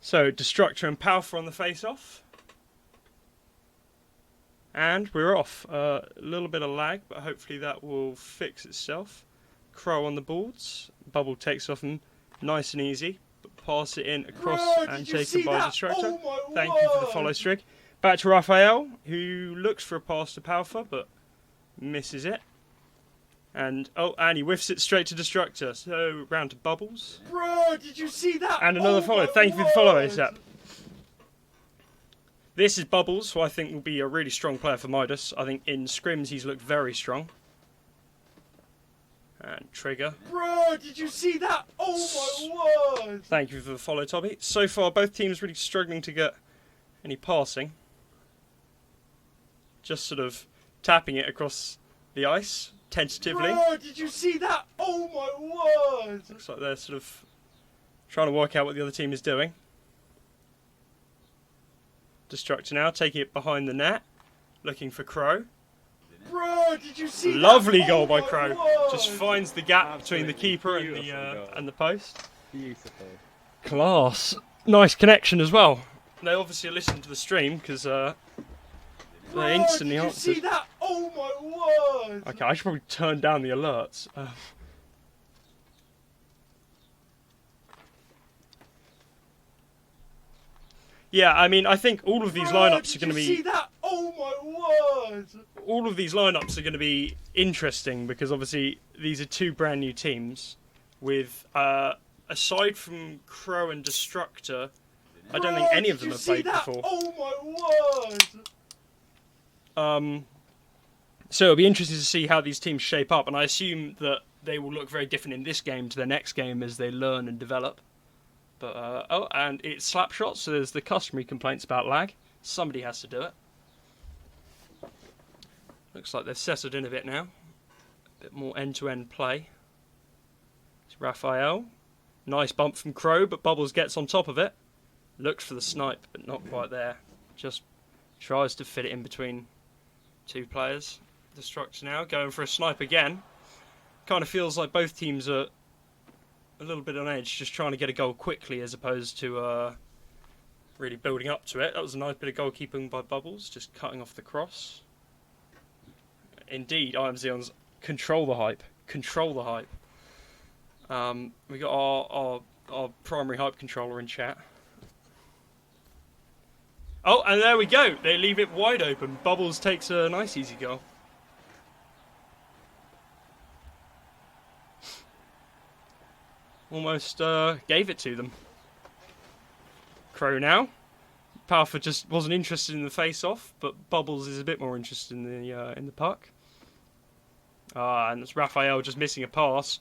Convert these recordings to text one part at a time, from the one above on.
So, Destructor and Palfa on the face-off. And we're off. A little bit of lag, but hopefully that will fix itself. Crow on the boards. Bubble takes off and nice and easy. But pass it in across and taken by Destructor. Thank you for the follow, Strig. Back to Raphael, who looks for a pass to Palfa, but misses it. And he whiffs it straight to Destructor. So round to Bubbles. Bro, did you see that? And another follow. Thank you for the follow, ASAP. This is Bubbles, who I think will be a really strong player for Midas. I think in scrims he's looked very strong. And Trigger. Bro, did you see that? Oh my word! Thank you for the follow, Toby. So far, both teams really struggling to get any passing. Just sort of tapping it across the ice. Tentatively. Bro, did you see that? Oh my word! Looks like they're sort of trying to work out what the other team is doing. Destructor now, taking it behind the net. Looking for Crow. Bro, did you see Lovely that? goal Oh by my Crow. word. Just finds the gap between the keeper and the post. Beautiful. Class. Nice connection as well. They obviously listened to the stream because they instantly did you answered. see that? Oh my word! Okay, I should probably turn down the alerts. Yeah, I mean, I think all of these lineups are going to be. See that? Oh my word! All of these lineups are going to be interesting because obviously these are two brand new teams. With aside from Crow and Destructor, I don't think any of them have played before. Oh my word! So it'll be interesting to see how these teams shape up, and I assume that they will look very different in this game to the next game as they learn and develop. But and it's slap shots, so there's the customary complaints about lag. Somebody has to do it. Looks like they've settled in a bit now. A bit more end-to-end play. It's Raphael. Nice bump from Crow, but Bubbles gets on top of it. Looks for the snipe, but not quite there. Just tries to fit it in between two players. Destructor now going for a snipe again. Kind of feels like both teams are a little bit on edge, just trying to get a goal quickly as opposed to really building up to it. That was a nice bit of goalkeeping by Bubbles, just cutting off the cross. Indeed, IMZion's control the hype. Control the hype. We got our primary hype controller in chat. Oh, and there we go. They leave it wide open. Bubbles takes a nice easy goal. Almost gave it to them. Crow now. Palfa just wasn't interested in the face-off, but Bubbles is a bit more interested in the puck. And it's Raphael just missing a pass,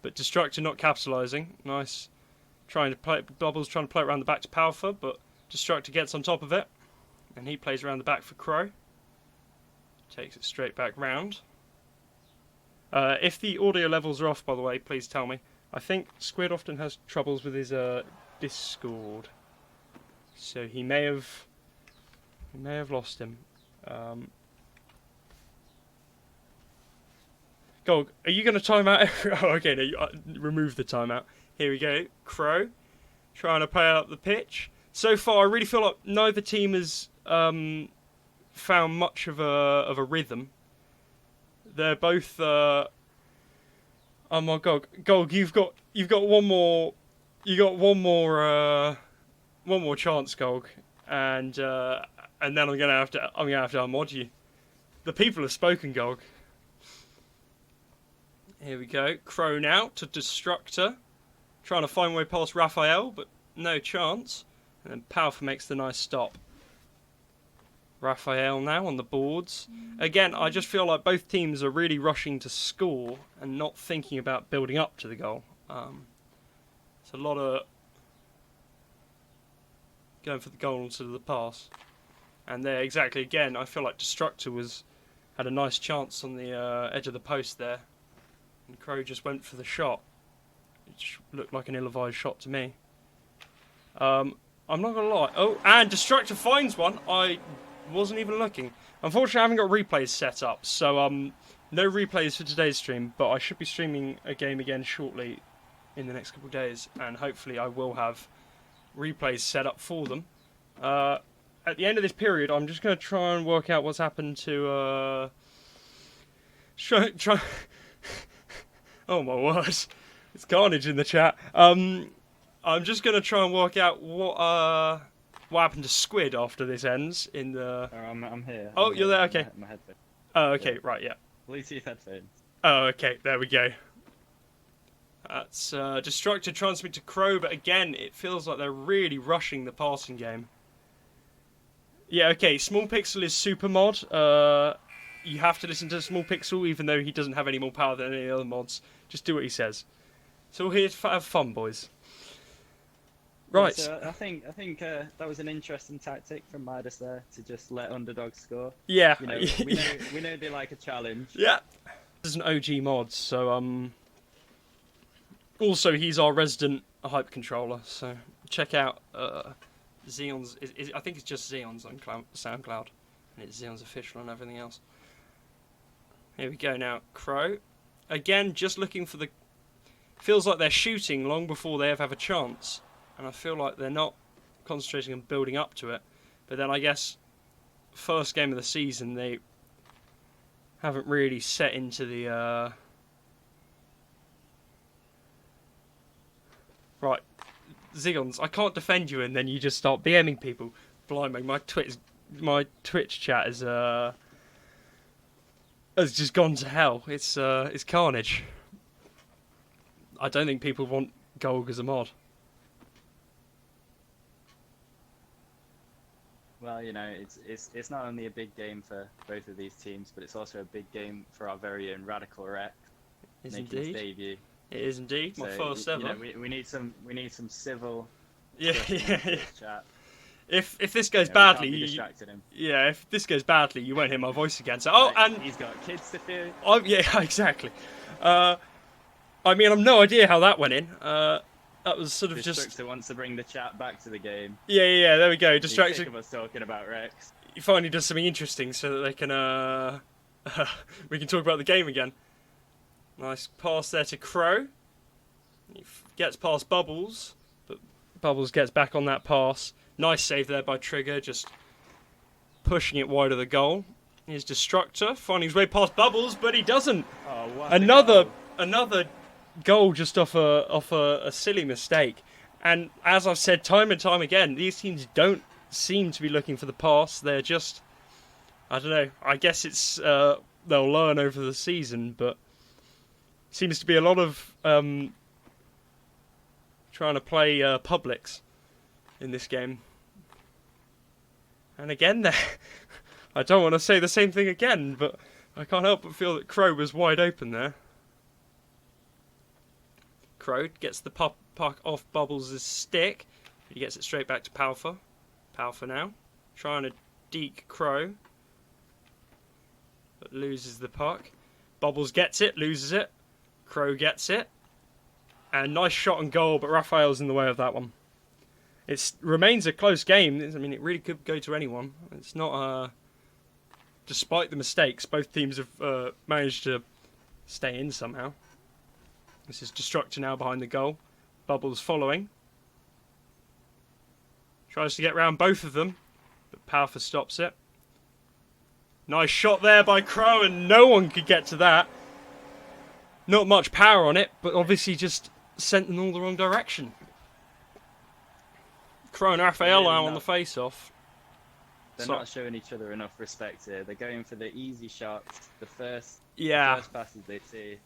but Destructor not capitalising. Nice, Bubbles trying to play it around the back to Palfa, but Destructor gets on top of it, and he plays around the back for Crow. Takes it straight back round. If the audio levels are off, by the way, please tell me. I think Squid often has troubles with his Discord, so he may have lost him. Go. Are you going to time out? Oh, okay. No, remove the timeout. Here we go. Crow trying to play out the pitch. So far, I really feel like neither team has found much of a rhythm. They're both. Oh my God, Gog, you've got one more chance, Gog, and then I'm gonna have to unmod you. The people have spoken, Gog. Here we go, Crow now to Destructor, trying to find a way past Raphael, but no chance. And then Palfa makes the nice stop. Raphael now on the boards. Again, I just feel like both teams are really rushing to score and not thinking about building up to the goal. It's a lot of going for the goal instead of the pass. And there, exactly again, I feel like Destructor had a nice chance on the edge of the post there. And Crow just went for the shot. It just looked like an ill-advised shot to me. I'm not going to lie. Oh, and Destructor finds one. I wasn't even looking. Unfortunately, I haven't got replays set up, so no replays for today's stream, but I should be streaming a game again shortly in the next couple of days, and hopefully I will have replays set up for them. At the end of this period, I'm just going to try and work out what's happened to... Try... Oh my word. It's carnage in the chat. I'm just going to try and work out what happened to Squid after this ends in the... I'm here. Oh, I'm you're here. there? Okay. My headphones. Oh, okay, Yeah. right, yeah. Bluetooth headphones. Oh, okay, there we go. That's Destructor transmit to Crow, but again, it feels like they're really rushing the passing game. Yeah, okay, Small Pixel is super mod. You have to listen to Small Pixel, even though he doesn't have any more power than any other mods. Just do what he says. So we're here to have fun, boys. Right. Yeah, so I think that was an interesting tactic from Midas there to just let Underdogs score. Yeah. You know, we know they like a challenge. Yeah. This is an OG mod, so also he's our resident hype controller. So check out Xeon's. I think it's just Xeon's on SoundCloud, and it's Xeon's official and everything else. Here we go now. Crow, again, just looking for the. Feels like they're shooting long before they ever have a chance, and I feel like they're not concentrating on building up to it. But then I guess first game of the season they haven't really set into the right. Zigons, I can't defend you, and then you just start BMing people. Blimey, my Twitch chat has just gone to hell. It's carnage. I don't think people want Golg as a mod. Well, you know, it's not only a big game for both of these teams, but it's also a big game for our very own Radical Rex making his debut. It is indeed my first ever. You know, we need some civil. Yeah. Chat. If this goes We badly, can't be distracting him. yeah. If this goes badly, you won't hear my voice again. So, oh, and he's got kids to feed. oh, yeah, exactly. I mean, I've no idea how that went in. That was sort of Destructor just. wants to bring the chat back to the game. Yeah. There we go. He's Destructor. sick of us talking about Rex. He finally does something interesting so that they can we can talk about the game again. Nice pass there to Crow. He gets past Bubbles, but Bubbles gets back on that pass. Nice save there by Trigger, just pushing it wide of the goal. Here's Destructor finding his way past Bubbles, but he doesn't. Oh, what Another goal just off a silly mistake. And as I've said time and time again, these teams don't seem to be looking for the pass. They're just, I don't know. I guess it's they'll learn over the season, but seems to be a lot of trying to play Publix in this game. And again, I don't want to say the same thing again, but I can't help but feel that Crow was wide open there. Crow gets the puck off Bubbles' stick. He gets it straight back to Palfa. Palfa now trying to deke Crow, but loses the puck. Bubbles gets it, loses it. Crow gets it. And nice shot and goal, but Raphael's in the way of that one. It remains a close game. I mean, it really could go to anyone. It's not... despite the mistakes, both teams have managed to stay in somehow. This is Destructor now behind the goal. Bubbles following. Tries to get round both of them, but Powerful stops it. Nice shot there by Crow, and no one could get to that. Not much power on it, but obviously just sent them all the wrong direction. Crow and Raphael now on the face-off. They're not showing each other enough respect here. They're going for the easy shots, the first passes they see.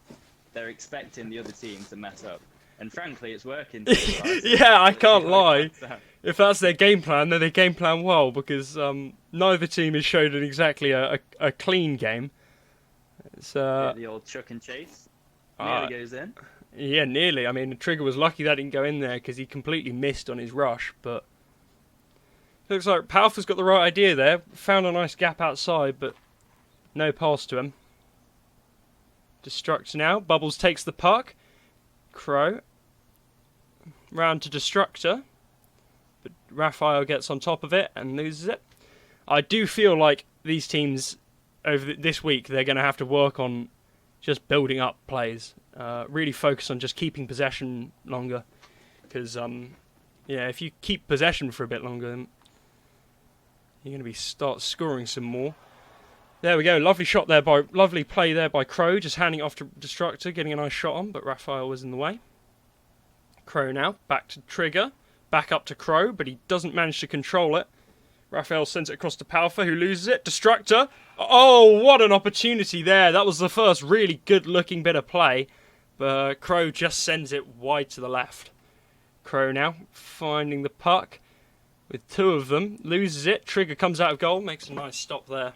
They're expecting the other team to mess up. And frankly, it's working. Yeah, I can't lie. If that's their game plan, then they game plan well, because neither team has showed exactly a clean game. It's the old chuck and chase. Nearly goes in. Yeah, nearly. I mean, Trigger was lucky that didn't go in there because he completely missed on his rush, but looks like Palfa's got the right idea there. Found a nice gap outside, but no pass to him. Destructor now. Bubbles takes the puck. Crow. Round to Destructor. But Raphael gets on top of it and loses it. I do feel like these teams over this week, they're going to have to work on just building up plays. Really focus on just keeping possession longer. Because Yeah, if you keep possession for a bit longer, then you're going to start scoring some more. There we go. Lovely play there by Crow, just handing it off to Destructor, getting a nice shot on, but Raphael was in the way. Crow now, back to Trigger, back up to Crow, but he doesn't manage to control it. Raphael sends it across to Palfa, who loses it. Destructor. Oh, what an opportunity there. That was the first really good-looking bit of play, but Crow just sends it wide to the left. Crow now finding the puck with two of them, loses it. Trigger comes out of goal, makes a nice stop there.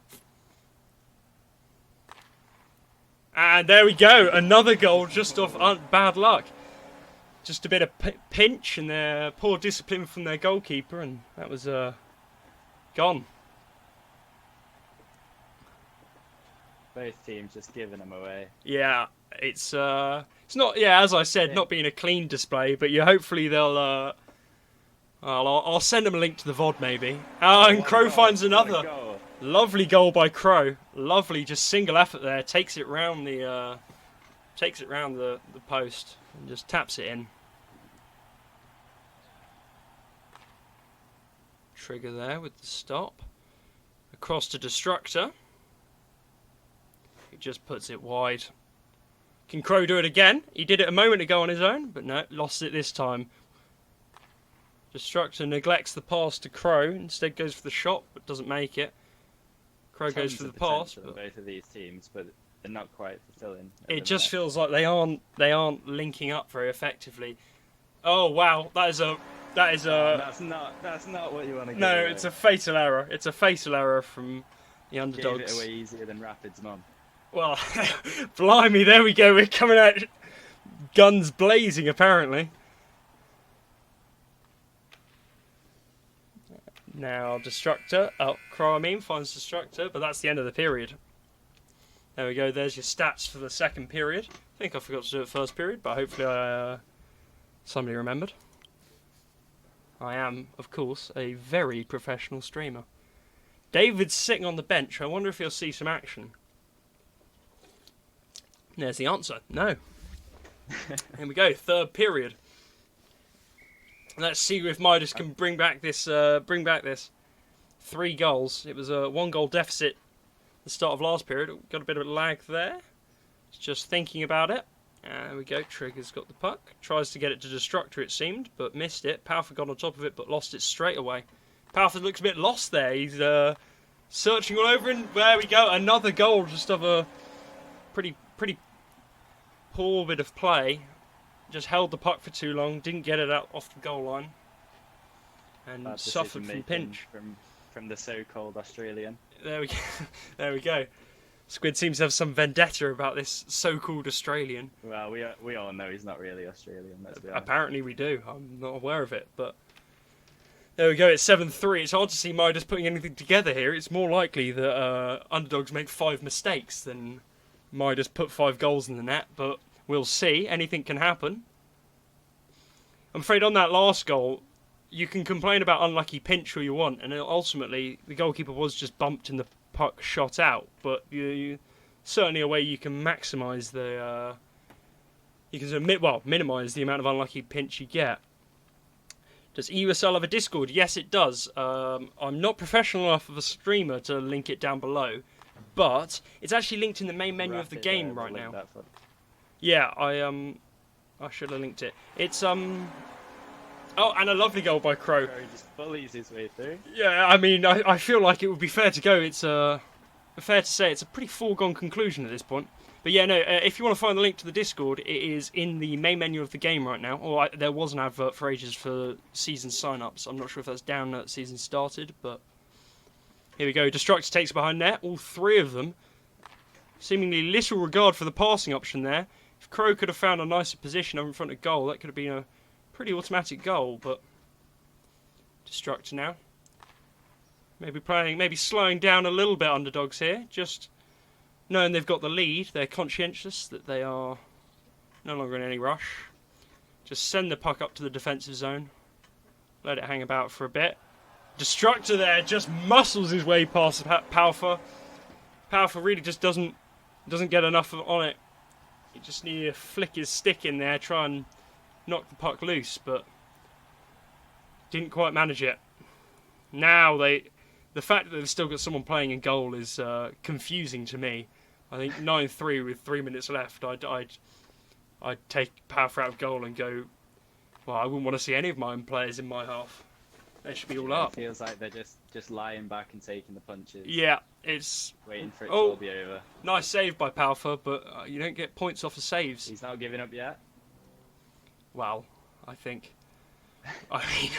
And there we go, another goal just off bad luck. Just a bit of pinch and poor discipline from their goalkeeper, and that was gone. Both teams just giving them away. Yeah, it's not. Yeah, as I said, not being a clean display, but hopefully they'll. I'll send them a link to the VOD maybe. And Crow finds another lovely goal by Crow. Lovely, just single effort there. Takes it round the post and just taps it in. Trigger there with the stop. Across to Destructor. He just puts it wide. Can Crow do it again? He did it a moment ago on his own, but no, lost it this time. Destructor neglects the pass to Crow, instead goes for the shot, but doesn't make it. Crow goes for the pass. But both of these teams, but they're not quite fulfilling. It just feels like they aren't linking up very effectively. Oh wow, that's not what you want to get. No, away. It's a fatal error. It's a fatal error from the Underdogs. Gave it away easier than Rapid's mum. Well, blimey, there we go. We're coming out guns blazing, apparently. Now, Destructor. Oh, Crow, finds Destructor, but that's the end of the period. There we go. There's your stats for the second period. I think I forgot to do it first period, but hopefully somebody remembered. I am, of course, a very professional streamer. David's sitting on the bench. I wonder if he'll see some action. There's the answer. No. Here we go. Third period. Let's see if Midas can bring back this. 3 goals. It was a 1-goal deficit at the start of last period. Got a bit of a lag there. Just thinking about it. There we go. Trigger's got the puck. Tries to get it to Destructor, it seemed, but missed it. Powerful got on top of it, but lost it straight away. Powerful looks a bit lost there. He's searching all over, and there we go. Another goal, just of a pretty poor bit of play. Just held the puck for too long, didn't get it out off the goal line, and suffered from pinch from the so-called Australian. There we go. There we go. Squid seems to have some vendetta about this so-called Australian. Well, we all know he's not really Australian. Let's be honest. Apparently we do. I'm not aware of it, but there we go. It's 7-3. It's hard to see Midas putting anything together here. It's more likely that Underdogs make 5 mistakes than Midas put 5 goals in the net, but we'll see. Anything can happen. I'm afraid on that last goal, you can complain about unlucky pinch all you want, and ultimately the goalkeeper was just bumped and the puck shot out. But you certainly a way you can maximise the, minimise the amount of unlucky pinch you get. Does EUSL have a Discord? Yes, it does. I'm not professional enough of a streamer to link it down below, but it's actually linked in the main menu of the game right now. Yeah, I should have linked it. It's oh, and a lovely goal by Crow. Crow just bullies his way through. Yeah, I mean, I feel like it would be fair to go. It's fair to say it's a pretty foregone conclusion at this point. But yeah, no. If you want to find the link to the Discord, it is in the main menu of the game right now. Or there was an advert for ages for season sign-ups. I'm not sure if that's down at season started, but here we go. Destructor takes behind net. All 3 of them. Seemingly little regard for the passing option there. If Crow could have found a nicer position over in front of goal, that could have been a pretty automatic goal, but Destructor now. Maybe slowing down a little bit, Underdogs here. Just knowing they've got the lead, they're conscientious that they are no longer in any rush. Just send the puck up to the defensive zone. Let it hang about for a bit. Destructor there just muscles his way past Powerful. Powerful really just doesn't get enough on it. He just needs to flick his stick in there, try and knock the puck loose, but Didn't quite manage it. Now the fact that they've still got someone playing in goal is confusing to me. I think 9-3 with 3 minutes left. I'd take Powerful out of goal and go. Well, I wouldn't want to see any of my own players in my half. They should be all up. It feels like they're just lying back and taking the punches. Yeah, it's waiting for it to all be over. Nice save by Powerful, but you don't get points off of saves. He's not giving up yet. Well, I think. I mean,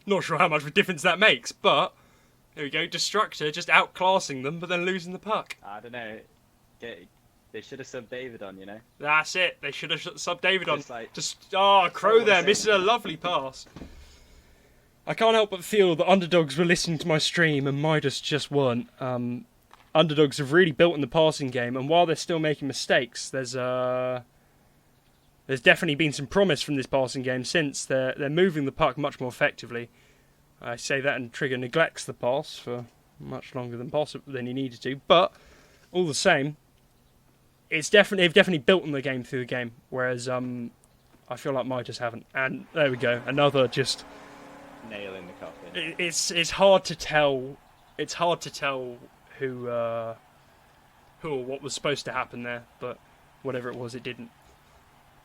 not sure how much of a difference that makes, but there we go. Destructor just outclassing them, but then losing the puck. I don't know. They should have subbed David on, you know. That's it. They should have subbed David on. Like, Crow there misses a lovely pass. I can't help but feel that Underdogs were listening to my stream and Midas just weren't. Underdogs have really built in the passing game, and while they're still making mistakes, there's definitely been some promise from this passing game since they're moving the puck much more effectively. I say that and Trigger neglects the pass for much longer than he needed to, but all the same, they've definitely built on the game through the game, whereas I feel like Midas haven't. And there we go, another just nail in the coffin. It's hard to tell. It's hard to tell who or what was supposed to happen there, but whatever it was, it didn't.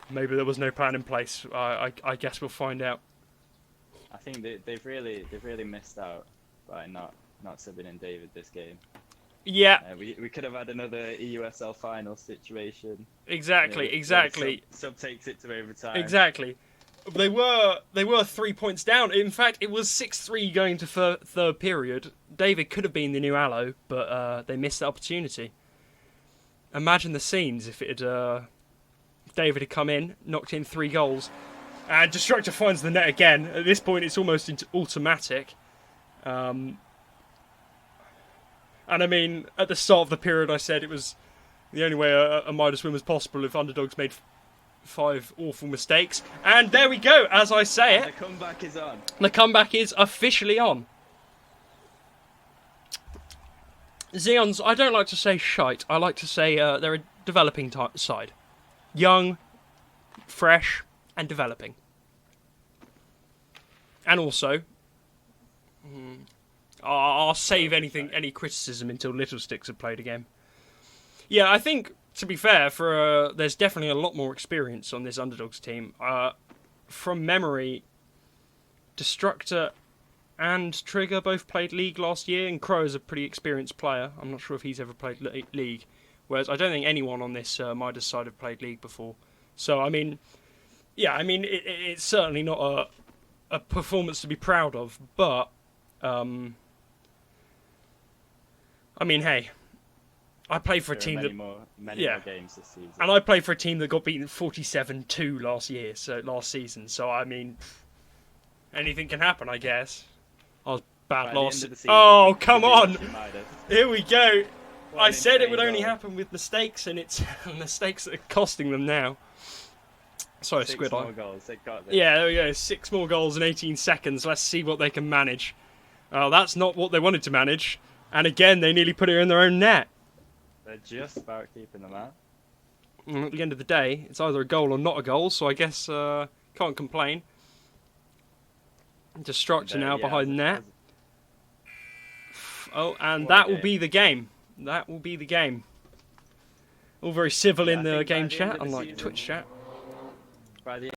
Maybe there was no plan in place. I guess we'll find out. I think they've really missed out by not subbing in David this game. Yeah. We could have had another EUSL final situation. Exactly. Sub takes it to overtime. Exactly. They were 3 points down. In fact, it was 6-3 going to third period. David could have been the new Aloe, but they missed the opportunity. Imagine the scenes if David had come in, knocked in 3 goals, and Destructor finds the net again. At this point, it's almost automatic. And I mean, at the start of the period, I said it was the only way a Midas win was possible if Underdogs made 5 awful mistakes. And there we go, as I say it. The comeback is on. The comeback is officially on. Xeons, I don't like to say shite. I like to say they're a developing side. Young, fresh, and developing. And also, I'll save any criticism until Little Sticks have played a game. Yeah, I think, to be fair, there's definitely a lot more experience on this Underdogs team. From memory, Destructor and Trigger both played League last year, and Crow is a pretty experienced player. I'm not sure if he's ever played League, whereas I don't think anyone on this Midas side have played League before. So, I mean, yeah, I mean, it's certainly not a performance to be proud of, but, I mean, hey, I played for a team many more games this season. And I played for a team that got beaten 47-2 last season. So I mean, anything can happen, I guess. I was bad last season. Oh, come on! Here we go. I said it would only happen with mistakes, and it's mistakes that are costing them now. Sorry, Squid. 6 more goals. They got this. Yeah, there we go. 6 more goals in 18 seconds. Let's see what they can manage. That's not what they wanted to manage. And again, they nearly put it in their own net. They're just about keeping them out. And at the end of the day, it's either a goal or not a goal, so I guess can't complain. Destructor now behind net. Oh, and that will be the game. That will be the game. All very civil in the game chat, unlike Twitch chat. By the